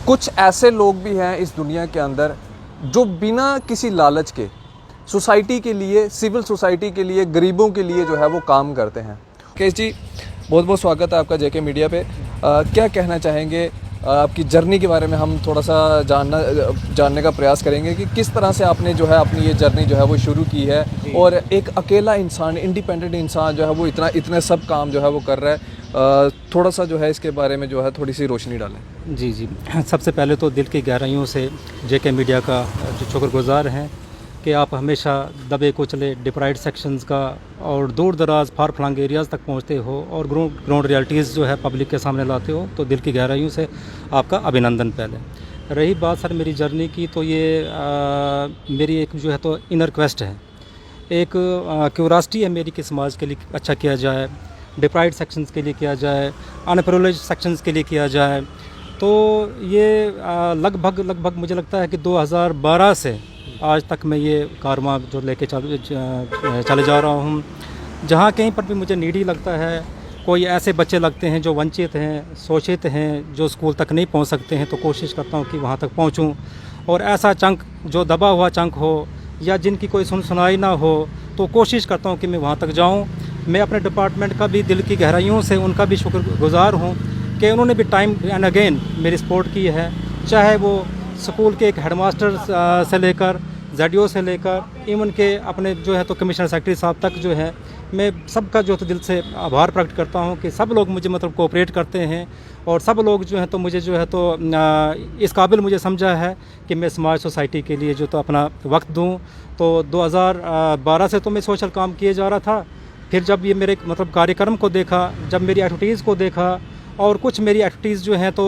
कुछ ऐसे लोग भी हैं इस दुनिया के अंदर जो बिना किसी लालच के सोसाइटी के लिए, सिविल सोसाइटी के लिए, गरीबों के लिए जो है वो काम करते हैं। केश जी, बहुत बहुत स्वागत है आपका जेके मीडिया पे। क्या कहना चाहेंगे आपकी जर्नी के बारे में? हम थोड़ा सा जानने का प्रयास करेंगे कि किस तरह से आपने जो है अपनी ये जर्नी जो है वो शुरू की है और एक अकेला इंसान, इंडिपेंडेंट इंसान जो है वो इतने सब काम जो है वो कर रहा है। थोड़ा सा जो है इसके बारे में जो है थोड़ी सी रोशनी डालें। जी जी, सबसे पहले तो दिल की गहराइयों से जेके मीडिया का जो शुक्रगुजार हैं कि आप हमेशा दबे कुचले डिप्राइव्ड सेक्शंस का और दूर दराज फार फ्लंग एरियाज़ तक पहुंचते हो और ग्राउंड रियलिटीज़ जो है पब्लिक के सामने लाते हो, तो दिल की गहराइयों से आपका अभिनंदन। पहले रही बात सर मेरी जर्नी की, तो ये मेरी एक जो है तो इनर क्वेस्ट है, एक क्यूरासिटी है मेरी कि समाज के लिए अच्छा किया जाए, डिप्राइव्ड सेक्शंस के लिए किया जाए, अनप्रिविलेज्ड सेक्शंस के लिए किया जाए। तो ये लगभग मुझे लगता है कि 2012 से आज तक मैं ये कारवां जो लेके चले जा रहा हूँ। जहाँ कहीं पर भी मुझे नीडी लगता है, कोई ऐसे बच्चे लगते हैं जो वंचित हैं, शोषित हैं, जो स्कूल तक नहीं पहुँच सकते हैं, तो कोशिश करता हूँ कि वहाँ तक पहुँचूँ। और ऐसा चंक जो दबा हुआ चंक हो या जिनकी कोई सुनाई ना हो, तो कोशिश करता हूँ कि मैं वहाँ तक जाऊँ। मैं अपने डिपार्टमेंट का भी दिल की गहराइयों से उनका भी शुक्रगुजार हूँ कि उन्होंने भी टाइम एंड अगेन मेरी सपोर्ट की है, चाहे वो स्कूल के एक हेडमास्टर से लेकर ZDO से लेकर इवन के अपने जो है तो कमिश्नर सेक्रेटरी साहब तक जो है, मैं सबका जो तो दिल से आभार प्रकट करता हूँ कि सब लोग मुझे मतलब कोऑपरेट करते हैं और सब लोग जो है तो मुझे जो है तो इस काबिल मुझे समझा है कि मैं समाज सोसाइटी के लिए जो तो अपना वक्त दूँ। तो 2012 से तो मैं सोशल काम किए जा रहा था। फिर जब ये मेरे मतलब कार्यक्रम को देखा, जब मेरी एक्टिविटीज़ को देखा और कुछ मेरी एक्टिविटीज़ जो हैं तो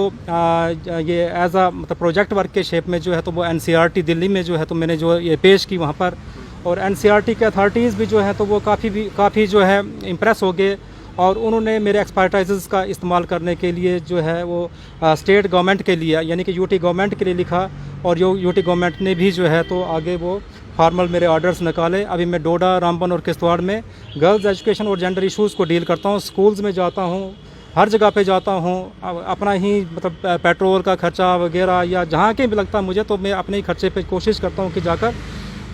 ये एज आ मतलब प्रोजेक्ट वर्क के शेप में जो है तो वो NCERT दिल्ली में जो है तो मैंने जो ये पेश की वहाँ पर, और NCERT के अथॉरिटीज़ भी जो है तो वो काफ़ी जो है इम्प्रेस हो गए और उन्होंने मेरे एक्सपर्टाइज़ का इस्तेमाल करने के लिए जो है वो स्टेट गवर्नमेंट के लिए यानी कि UT गवर्नमेंट के लिए लिखा और UT गवर्नमेंट ने भी जो है तो आगे वो फॉर्मल मेरे ऑर्डर्स निकाले। अभी मैं डोडा, रामबन और किश्तवाड़ में गर्ल्स एजुकेशन और जेंडर इशूज़ को डील करता हूँ। स्कूल्स में जाता हूँ, हर जगह पे जाता हूँ, अपना ही मतलब पेट्रोल का खर्चा वगैरह या जहाँ के भी लगता है मुझे, तो मैं अपने ही खर्चे पे कोशिश करता हूँ कि जाकर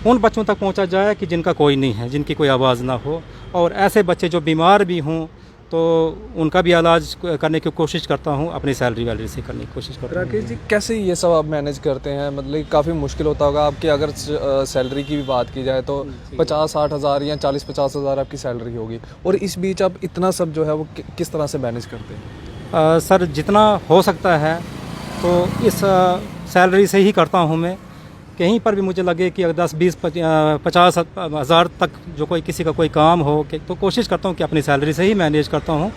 उन बच्चों तक पहुँचा जाए कि जिनका कोई नहीं है, जिनकी कोई आवाज़ ना हो, और ऐसे बच्चे जो बीमार भी हों तो उनका भी इलाज करने की कोशिश करता हूँ, अपनी सैलरी से करने की कोशिश करता हूँ। राकेश जी, कैसे ये सब आप मैनेज करते हैं? मतलब काफ़ी मुश्किल होता होगा आपकी, अगर सैलरी की भी बात की जाए तो 50-60 हज़ार या 40-50 हज़ार आपकी सैलरी होगी, और इस बीच आप इतना सब जो है वो किस तरह से मैनेज करते हैं? सर जितना हो सकता है तो इस सैलरी से ही करता हूँ मैं। कहीं पर भी मुझे लगे कि 10-20-50 हज़ार तक जो कोई किसी का कोई काम हो तो कोशिश करता हूँ कि अपनी सैलरी से ही मैनेज करता हूँ,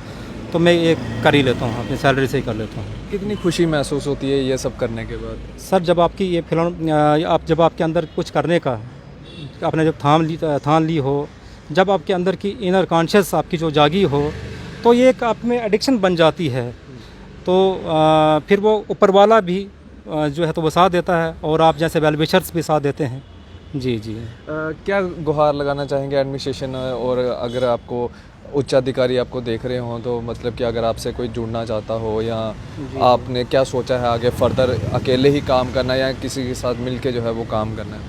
तो मैं ये कर ही लेता हूँ, अपनी सैलरी से ही कर लेता हूँ। कितनी खुशी महसूस होती है ये सब करने के बाद? सर जब आपकी ये फिल्म जब आपके अंदर कुछ करने का आपने जब ठान ली हो, जब आपके अंदर की इनर कॉन्शियस आपकी जो जागी हो, तो ये एक आप में एडिक्शन बन जाती है। तो फिर वो ऊपर वाला भी जो है तो वो साथ देता है और आप जैसे वेल विशर्स भी साथ देते हैं। जी जी। क्या गुहार लगाना चाहेंगे एडमिनिस्ट्रेशन, और अगर आपको उच्च अधिकारी आपको देख रहे हों तो मतलब कि अगर आपसे कोई जुड़ना चाहता हो, या आपने क्या सोचा है आगे फर्दर, अकेले ही काम करना या किसी के साथ मिल के जो है वो काम करना है?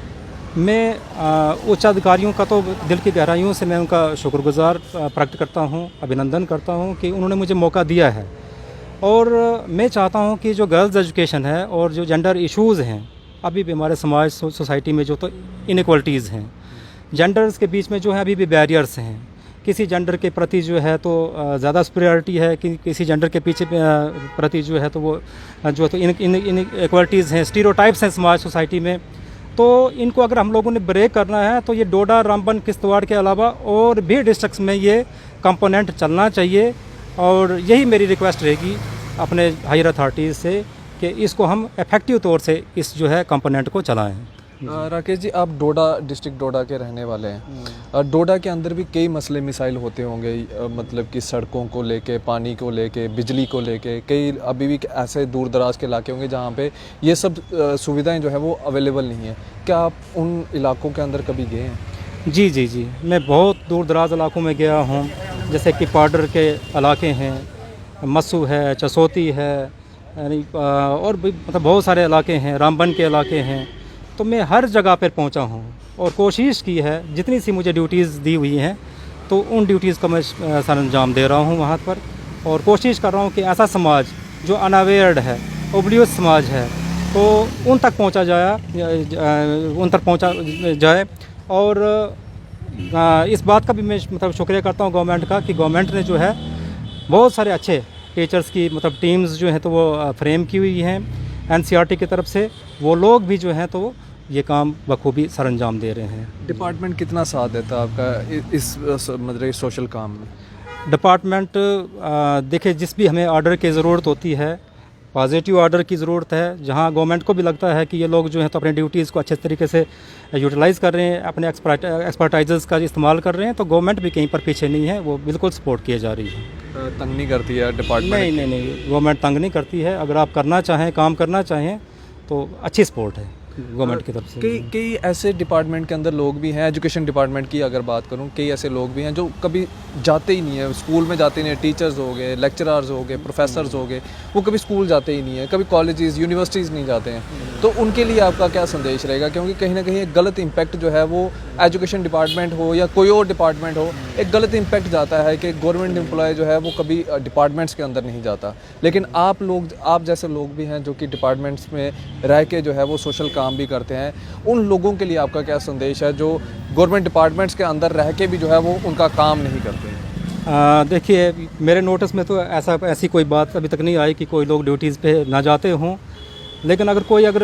मैं उच्च अधिकारियों का तो दिल की गहराइयों से मैं उनका शुक्रगुजार प्रकट करता हूँ, अभिनंदन करता हूँ कि उन्होंने मुझे मौका दिया है। और मैं चाहता हूँ कि जो गर्ल्स एजुकेशन है और जो जेंडर इश्यूज़ हैं, अभी भी हमारे समाज सोसाइटी में जो तो इनइक्वलिटीज़ हैं, जेंडर्स के बीच में जो है अभी भी बैरियर्स हैं। किसी जेंडर के प्रति जो है तो ज़्यादा सुपीरियरिटी है, कि किसी जेंडर के पीछे प्रति जो है तो वो जो तो इनइक्वलिटीज़ हैं, स्टीरियोटाइप्स हैं समाज सोसाइटी में। तो इनको अगर हम लोगों ने ब्रेक करना है तो ये डोडा, रामबन, किश्तवाड़ के अलावा और भी डिस्ट्रिक्ट्स में ये कंपोनेंट चलना चाहिए। और यही मेरी रिक्वेस्ट रहेगी अपने हायर अथॉरिटीज़ से कि इसको हम इफेक्टिव तौर से इस जो है कंपोनेंट को चलाएं। राकेश जी, आप डोडा डिस्ट्रिक्ट डोडा के रहने वाले हैं। डोडा के अंदर भी कई मसले मिसाइल होते होंगे, मतलब कि सड़कों को लेके, पानी को लेके, बिजली को लेके, कई अभी भी ऐसे दूर दराज के इलाके होंगे जहाँ पे ये सब सुविधाएं जो है वो अवेलेबल नहीं है। क्या आप उन इलाकों के अंदर कभी गए हैं? जी जी जी, मैं बहुत दूर दराज इलाकों में गया हूँ, जैसे कि पाडर के इलाके हैं, मस्सू है, चसोती है, यानी और भी मतलब बहुत सारे इलाके हैं, रामबन के इलाके हैं, तो मैं हर जगह पर पहुंचा हूं और कोशिश की है, जितनी सी मुझे ड्यूटीज़ दी हुई हैं तो उन ड्यूटीज़ का मैं सर अंजाम दे रहा हूं वहां पर, और कोशिश कर रहा हूं कि ऐसा समाज जो अनअवेयर्ड है, ओब्लियस समाज है, तो उन तक पहुंचा जाए। और इस बात का भी मैं मतलब शुक्रिया करता हूं गवर्नमेंट का कि गवर्नमेंट ने जो है बहुत सारे अच्छे टीचर्स की मतलब टीम्स जो हैं तो वो फ्रेम की हुई हैं एनसीईआरटी की तरफ से, वो लोग भी जो हैं तो ये काम बखूबी सर अंजाम दे रहे हैं। डिपार्टमेंट कितना साथ देता है आपका इस मतलब सोशल काम में? डिपार्टमेंट देखिए, जिस भी हमें ऑर्डर की ज़रूरत होती है, पॉजिटिव ऑर्डर की ज़रूरत है, जहां गवर्नमेंट को भी लगता है कि ये लोग जो हैं तो अपने ड्यूटीज़ को अच्छे तरीके से यूटिलाइज़ कर रहे हैं, अपने एक्सपर्टाइज़ का इस्तेमाल कर रहे हैं, तो गवर्नमेंट भी कहीं पर पीछे नहीं है, वो बिल्कुल सपोर्ट किए जा रही है। तंग नहीं करती है डिपार्टमेंट? नहीं, गवर्नमेंट तंग नहीं करती है। अगर आप करना चाहें, काम करना चाहें, तो अच्छी सपोर्ट है गवर्नमेंट की तरफ से। कई ऐसे डिपार्टमेंट के अंदर लोग भी हैं, एजुकेशन डिपार्टमेंट की अगर बात करूं, कई ऐसे लोग भी हैं जो कभी जाते ही नहीं है, स्कूल में जाते नहीं है। टीचर्स हो गए, लेक्चरर्स हो गए, प्रोफेसर्स हो गए, वो कभी स्कूल जाते ही नहीं है, कभी कॉलेजेस यूनिवर्सिटीज़ नहीं जाते हैं। तो उनके लिए आपका क्या संदेश रहेगा? क्योंकि कहीं ना कहीं एक गलत इम्पैक्ट जो है वो एजुकेशन डिपार्टमेंट हो या कोई और डिपार्टमेंट हो, एक गलत इम्पैक्ट जाता है कि गवर्नमेंट एम्प्लॉय जो है वो कभी डिपार्टमेंट्स के अंदर नहीं जाता। लेकिन आप जैसे लोग भी हैं जो कि डिपार्टमेंट्स में रह के जो है वो सोशल काम भी करते हैं, उन लोगों के लिए आपका क्या संदेश है जो गवर्नमेंट डिपार्टमेंट्स के अंदर रह के भी जो है वो उनका काम नहीं करते? देखिए, मेरे नोटिस में तो ऐसी कोई बात अभी तक नहीं आई कि कोई लोग ड्यूटीज़ पे ना जाते हों, लेकिन अगर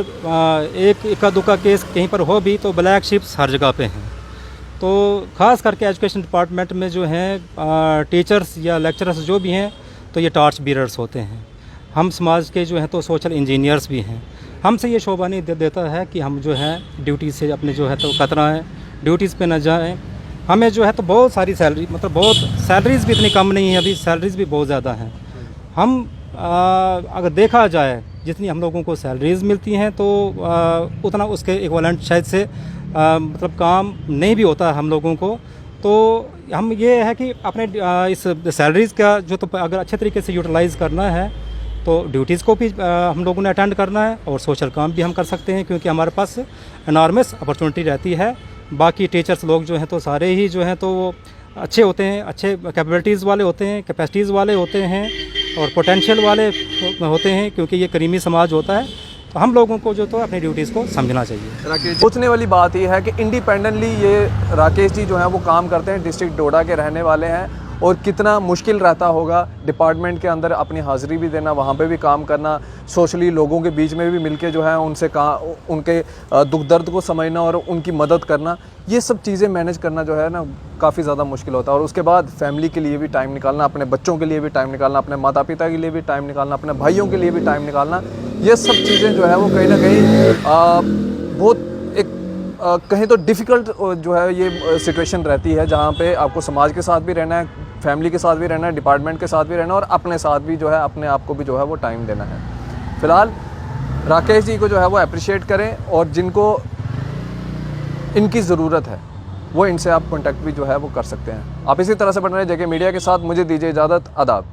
एक इक्का दुक्का केस कहीं पर हो भी तो ब्लैक शिप्स हर जगह पे हैं। तो ख़ास करके एजुकेशन डिपार्टमेंट में जो हैं टीचर्स या लेक्चरर्स जो भी हैं, तो ये टॉर्च बीयरर्स होते हैं। हम समाज के जो हैं तो सोशल इंजीनियर्स भी हैं। हमसे ये शोभा नहीं देता है कि हम जो है ड्यूटी से अपने जो है तो कतराएँ, ड्यूटीज़ पे न जाएँ। हमें जो है तो बहुत सारी सैलरी, मतलब बहुत सैलरीज़ भी इतनी कम नहीं है, अभी सैलरीज़ भी बहुत ज़्यादा हैं। हम अगर देखा जाए जितनी हम लोगों को सैलरीज़ मिलती हैं तो उतना उसके इक्विवेलेंट शायद से मतलब काम नहीं भी होता हम लोगों को। तो हम ये है कि अपने इस सैलरीज़ का जो तो अगर अच्छे तरीके से यूटिलाइज़ करना है तो ड्यूटीज़ को भी हम लोगों ने अटेंड करना है और सोशल काम भी हम कर सकते हैं, क्योंकि हमारे पास एनॉर्मस अपॉर्चुनिटी रहती है। बाकी टीचर्स लोग जो हैं तो सारे ही जो हैं तो वो अच्छे होते हैं, अच्छे कैपेबिलिटीज़ वाले होते हैं, कैपेसिटीज़ वाले होते हैं और पोटेंशियल वाले होते हैं, क्योंकि ये करीमी समाज होता है। तो हम लोगों को जो तो अपनी ड्यूटीज़ को समझना चाहिए। राकेश, सोचने वाली बात ये है कि इंडिपेंडेंटली ये राकेश जी जो हैं वो काम करते हैं, डिस्ट्रिक्ट डोडा के रहने वाले हैं, और कितना मुश्किल रहता होगा डिपार्टमेंट के अंदर अपनी हाज़िरी भी देना, वहाँ पे भी काम करना, सोशली लोगों के बीच में भी मिलके जो है उनसे उनके दुख दर्द को समझना और उनकी मदद करना, ये सब चीज़ें मैनेज करना जो है ना काफ़ी ज़्यादा मुश्किल होता है। और उसके बाद फैमिली के लिए भी टाइम निकालना, अपने बच्चों के लिए भी टाइम निकालना, अपने माता पिता के लिए भी टाइम निकालना, अपने भाइयों के लिए भी टाइम निकालना, ये सब चीज़ें जो है वो कहीं ना कहीं बहुत कहीं तो डिफ़िकल्ट जो है ये सिचुएशन रहती है, जहाँ पे आपको समाज के साथ भी रहना है, फैमिली के साथ भी रहना है, डिपार्टमेंट के साथ भी रहना है और अपने साथ भी जो है अपने आप को भी जो है वो टाइम देना है। फ़िलहाल राकेश जी को जो है वो अप्रिशिएट करें, और जिनको इनकी ज़रूरत है वो इनसे आप कॉन्टैक्ट भी जो है वो कर सकते हैं। आप इसी तरह से बन रहे JK मीडिया के साथ। मुझे दीजिए इजाज़त। आदाब।